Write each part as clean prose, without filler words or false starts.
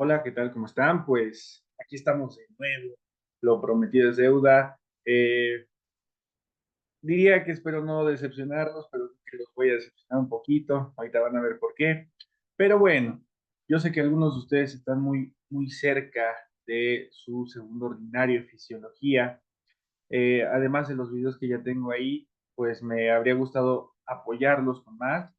Hola, ¿qué tal? ¿Cómo están? Pues aquí estamos de nuevo. Lo prometido es deuda. Diría que espero no decepcionarlos, pero creo que los voy a decepcionar un poquito. Ahorita van a ver por qué. Pero bueno, yo sé que algunos de ustedes están muy cerca de su segundo ordinario de fisiología. Además de los videos que ya tengo ahí, pues me habría gustado apoyarlos con más.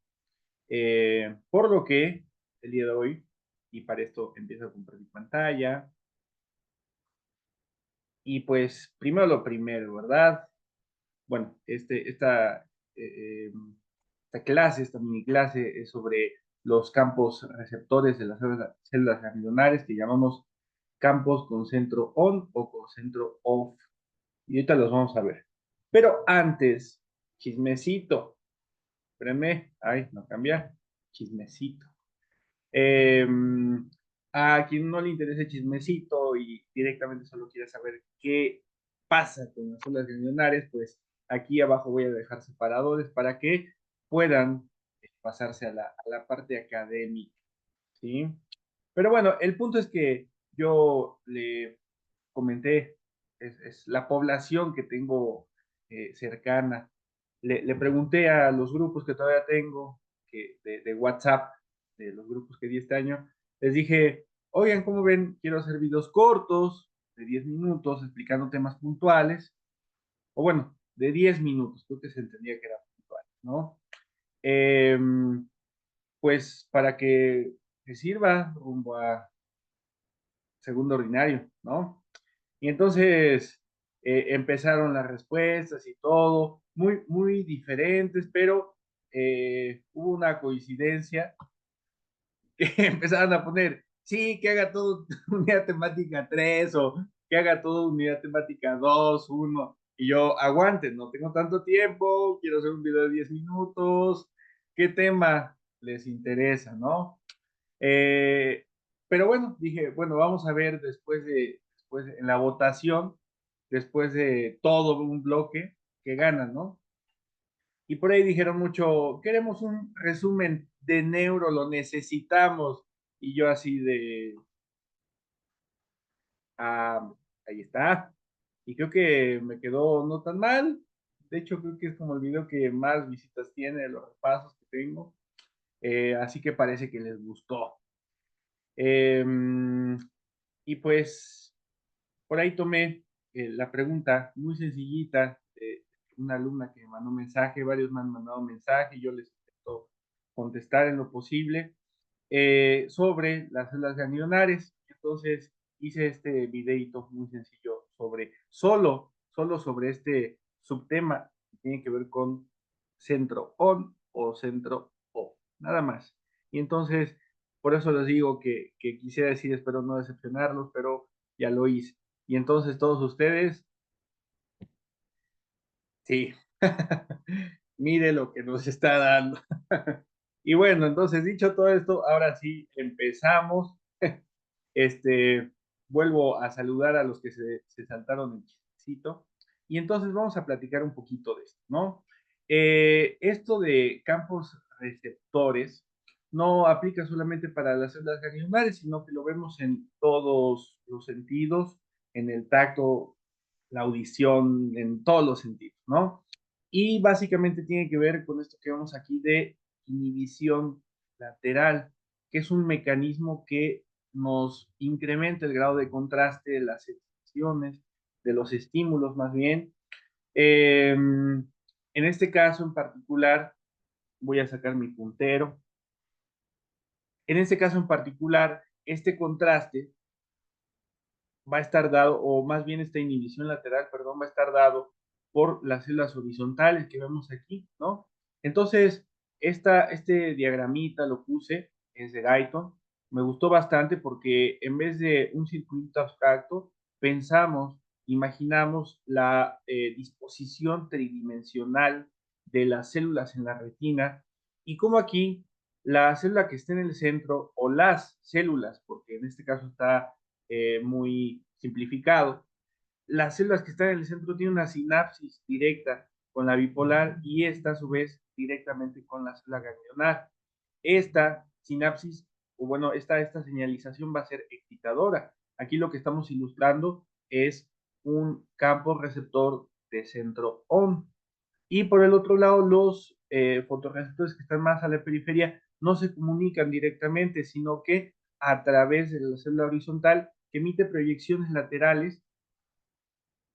Por lo que el día de hoy, y para esto empiezo a compartir pantalla. Y pues, primero lo primero, ¿verdad? Bueno, esta clase, esta mini clase es sobre los campos receptores de las células ganglionares que llamamos campos con centro on o con centro off. Y ahorita los vamos a ver. Pero antes, chismecito. Espérenme. Ay, no cambia. Chismecito. Eh, a quien no le interese chismecito y directamente solo quiera saber qué pasa con las células ganglionares, pues aquí abajo voy a dejar separadores para que puedan pasarse a la parte académica, ¿sí? Pero bueno, el punto es que yo le comenté, es la población que tengo cercana. Le pregunté a los grupos que todavía tengo, de WhatsApp, de los grupos que di este año, les dije, oigan, ¿cómo ven? Quiero hacer videos cortos, de 10 minutos, explicando temas puntuales, o bueno, de 10 minutos, creo que se entendía que era puntual, ¿no? Eh, pues para que sirva rumbo a segundo ordinario, ¿no? Y entonces empezaron las respuestas y todo, muy diferentes, pero hubo una coincidencia que empezaron a poner, sí, que haga todo unidad temática 3 o que haga todo unidad temática 2 1 y yo, aguante, no tengo tanto tiempo, quiero hacer un video de 10 minutos, ¿qué tema les interesa, no? Eh, pero bueno, dije, bueno, vamos a ver después en la votación, después de todo un bloque, que gana, ¿no? Y por ahí dijeron mucho, queremos un resumen de neuro, lo necesitamos. Y yo así de, ah, ahí está. Y creo que me quedó no tan mal. De hecho, creo que es como el video que más visitas tiene de los repasos que tengo. Así que parece que les gustó. Eh, y pues por ahí tomé la pregunta muy sencillita de una alumna que me mandó un mensaje, varios me han mandado un mensaje, yo les intento contestar en lo posible, sobre las células ganglionares. Entonces hice este videito muy sencillo sobre, solo sobre este subtema que tiene que ver con centro on o centro off, nada más. Y entonces, por eso les digo que quisiera decir, espero no decepcionarlos, pero ya lo hice. Y entonces todos ustedes, sí, mire lo que nos está dando. Y bueno, entonces dicho todo esto, ahora sí empezamos. Este, vuelvo a saludar a los que se saltaron el chistecito. Y entonces vamos a platicar un poquito de esto, ¿no? Esto de campos receptores no aplica solamente para las células ganglionares, sino que lo vemos en todos los sentidos, en el tacto, la audición, en todos los sentidos, ¿no? Y básicamente tiene que ver con esto que vemos aquí de inhibición lateral, que es un mecanismo que nos incrementa el grado de contraste de las sensaciones, de los estímulos más bien. En este caso en particular, voy a sacar mi puntero. En este caso en particular, este contraste va a estar dado, o más bien esta inhibición lateral, perdón, va a estar dado por las células horizontales que vemos aquí, ¿no? Entonces, este diagramita lo puse, es de Guyton, me gustó bastante porque en vez de un circuito abstracto, pensamos, imaginamos la disposición tridimensional de las células en la retina y como aquí la célula que está en el centro o las células, porque en este caso está muy simplificado. Las células que están en el centro tienen una sinapsis directa con la bipolar y esta a su vez directamente con la célula ganglionar. Esta sinapsis o bueno, esta señalización va a ser excitadora. Aquí lo que estamos ilustrando es un campo receptor de centro ON. Y por el otro lado, los fotorreceptores que están más a la periferia no se comunican directamente, sino que a través de la célula horizontal que emite proyecciones laterales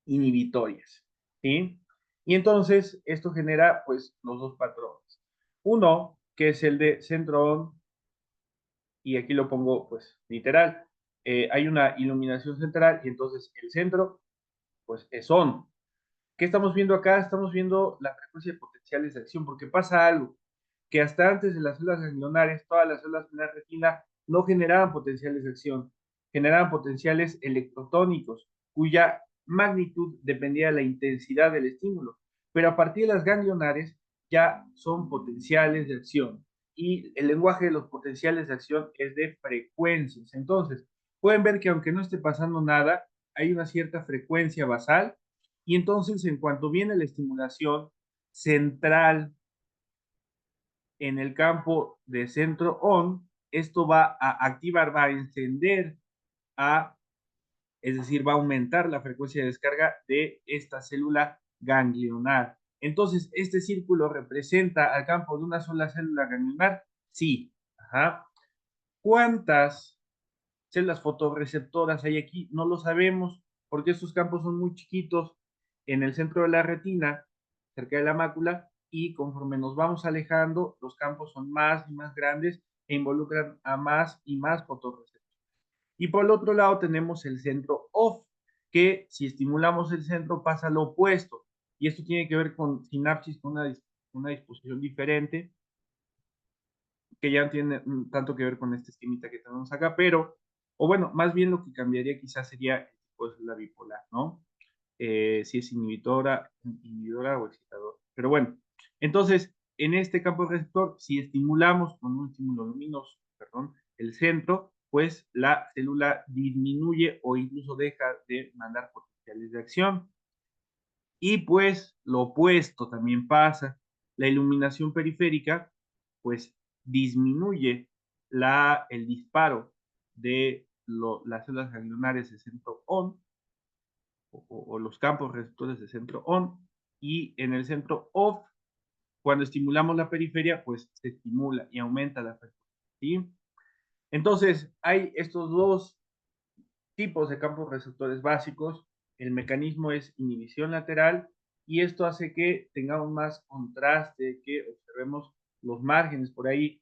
inhibitorias, ¿sí? Y entonces esto genera pues los dos patrones. Uno, que es el de centro ON, y aquí lo pongo pues literal. Hay una iluminación central y entonces el centro pues es ON. ¿Qué estamos viendo acá? Estamos viendo la frecuencia de potenciales de acción, porque pasa algo, que hasta antes de las células ganglionares, todas las células de la retina no generaban potenciales de acción, generaban potenciales electrotónicos, cuya magnitud dependía de la intensidad del estímulo. Pero a partir de las ganglionares ya son potenciales de acción. Y el lenguaje de los potenciales de acción es de frecuencias. Entonces, pueden ver que aunque no esté pasando nada, hay una cierta frecuencia basal y entonces, en cuanto viene la estimulación central en el campo de centro ON, esto va a activar, va a encender, es decir, va a aumentar la frecuencia de descarga de esta célula ganglionar. Entonces, ¿este círculo representa al campo de una sola célula ganglionar? Sí. Ajá. ¿Cuántas células fotorreceptoras hay aquí? No lo sabemos porque estos campos son muy chiquitos en el centro de la retina, cerca de la mácula, y conforme nos vamos alejando, los campos son más y más grandes e involucran a más y más fotorreceptores. Y por el otro lado tenemos el centro off, que si estimulamos el centro pasa lo opuesto. Y esto tiene que ver con sinapsis, con una disposición diferente, que ya no tiene tanto que ver con este esquemita que tenemos acá, pero, o bueno, más bien lo que cambiaría quizás sería el tipo de célula bipolar, ¿no? Si es inhibidora o excitadora. Pero bueno, entonces, en este campo receptor, si estimulamos con un estímulo luminoso, perdón, el centro, pues la célula disminuye o incluso deja de mandar potenciales de acción. Y pues lo opuesto también pasa. La iluminación periférica, pues disminuye el disparo de las células ganglionares de centro ON o los campos receptores de centro ON, y en el centro OFF, cuando estimulamos la periferia, pues se estimula y aumenta la frecuencia, ¿sí? Entonces, hay estos dos tipos de campos receptores básicos. El mecanismo es inhibición lateral y esto hace que tengamos más contraste, que observemos los márgenes por ahí.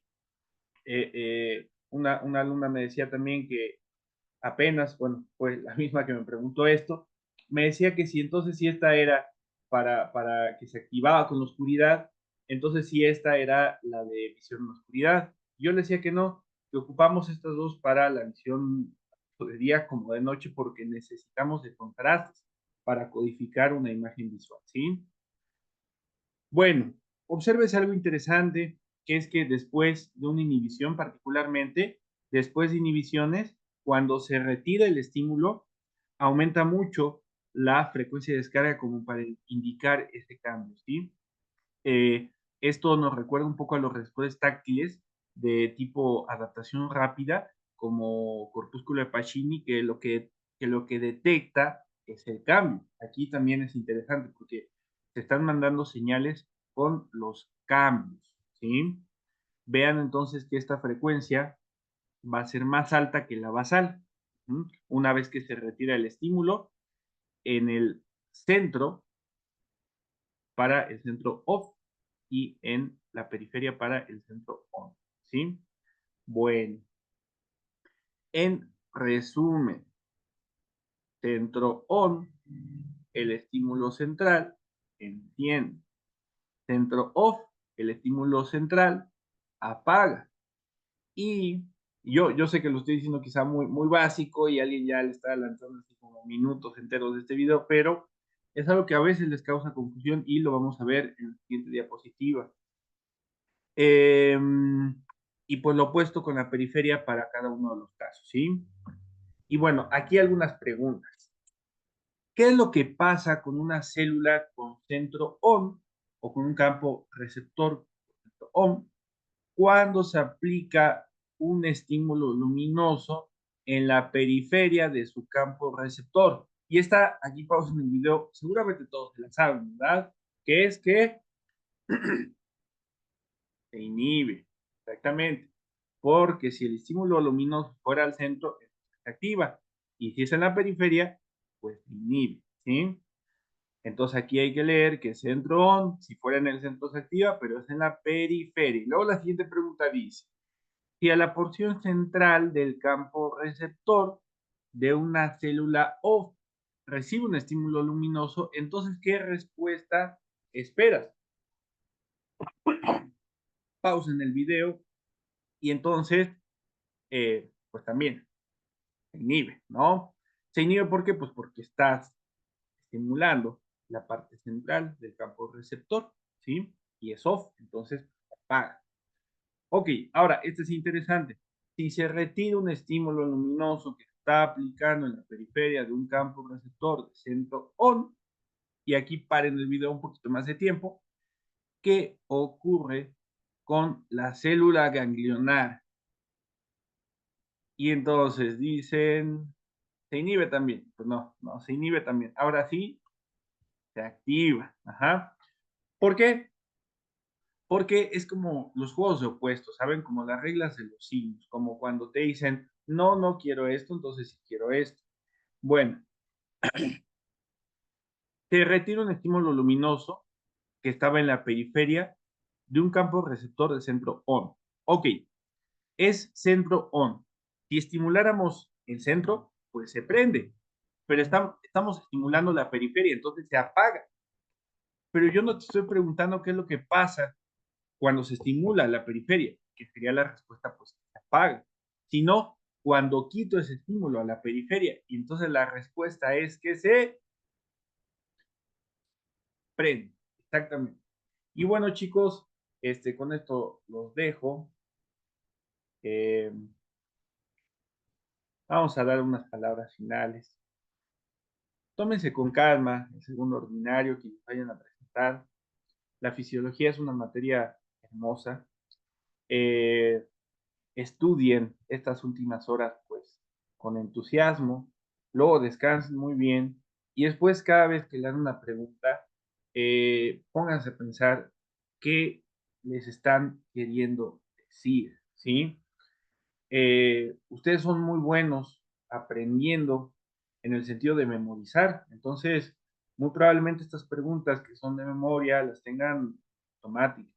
Una alumna me decía también que apenas, bueno, fue la misma que me preguntó esto, me decía que si entonces si esta era para que se activaba con la oscuridad, entonces si esta era la de visión en oscuridad. Yo le decía que no, que ocupamos estas dos para la visión de día como de noche porque necesitamos de contrastes para codificar una imagen visual, ¿sí? Bueno, observes algo interesante, que es que después de una inhibición, particularmente después de inhibiciones, cuando se retira el estímulo, aumenta mucho la frecuencia de descarga como para indicar este cambio, ¿sí? Eh, Esto nos recuerda un poco a los receptores táctiles de tipo adaptación rápida, como corpúsculo de Pacini, que lo que detecta es el cambio. Aquí también es interesante porque se están mandando señales con los cambios, ¿sí? Vean entonces que esta frecuencia va a ser más alta que la basal. Una vez que se retira el estímulo, en el centro, para el centro off, y en la periferia para el centro on, ¿sí? Bueno, en resumen, centro on, el estímulo central, enciende. Centro off, el estímulo central, apaga. Y yo sé que lo estoy diciendo quizá muy, muy básico y alguien ya le está lanzando así como minutos enteros de este video, pero es algo que a veces les causa confusión y lo vamos a ver en la siguiente diapositiva. Eh, y pues lo opuesto con la periferia para cada uno de los casos, ¿sí? Y bueno, aquí algunas preguntas. ¿Qué es lo que pasa con una célula con centro ON o con un campo receptor ON cuando se aplica un estímulo luminoso en la periferia de su campo receptor. Y está aquí pausa en el video, seguramente todos se la saben, ¿verdad? Que es que se inhibe, exactamente. Porque si el estímulo luminoso fuera al centro, se activa. Y si es en la periferia, pues se inhibe, ¿sí? Entonces aquí hay que leer que centro on, si fuera en el centro se activa, pero es en la periferia. Y luego la siguiente pregunta dice, si a la porción central del campo receptor de una célula OFF recibe un estímulo luminoso, entonces, ¿qué respuesta esperas? Pausa en el video y entonces, pues también se inhibe, ¿no? Se inhibe ¿por qué? Pues porque estás estimulando la parte central del campo receptor, ¿sí? Y es off, entonces apaga. Ok, ahora, este es interesante. Si se retira un estímulo luminoso que está aplicando en la periferia de un campo receptor de centro on, y aquí paren el video un poquito más de tiempo, ¿qué ocurre con la célula ganglionar? Y entonces dicen, se inhibe también. Pues no, no, se inhibe también. Ahora sí, se activa. Ajá. ¿Por qué? Porque es como los juegos de opuestos, ¿saben? Como las reglas de los signos, como cuando te dicen, no, no quiero esto, entonces sí quiero esto. Bueno, te retiro un estímulo luminoso que estaba en la periferia de un campo receptor de centro ON. Ok, es centro ON. Si estimuláramos el centro, pues se prende, pero estamos estimulando la periferia, entonces se apaga. Pero yo no te estoy preguntando qué es lo que pasa cuando se estimula la periferia, que sería la respuesta, pues se apaga, sino cuando quito ese estímulo a la periferia. Y entonces la respuesta es que se prende. Exactamente. Y bueno, chicos, con esto los dejo. Eh, Vamos a dar unas palabras finales. Tómense con calma el segundo ordinario que nos vayan a presentar. La fisiología es una materia hermosa. Eh, Estudien estas últimas horas pues con entusiasmo, luego descansen muy bien y después cada vez que le dan una pregunta, pónganse a pensar qué les están queriendo decir, ¿sí? Ustedes son muy buenos aprendiendo en el sentido de memorizar, entonces muy probablemente estas preguntas que son de memoria las tengan automáticas,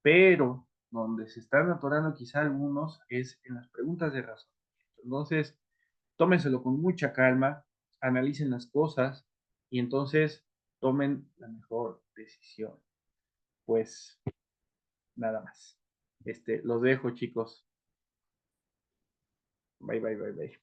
pero donde se están atorando quizá algunos es en las preguntas de razonamiento. Entonces, tómenselo con mucha calma, analicen las cosas y entonces tomen la mejor decisión. Pues nada más. Los dejo, chicos. Bye, bye, bye, bye.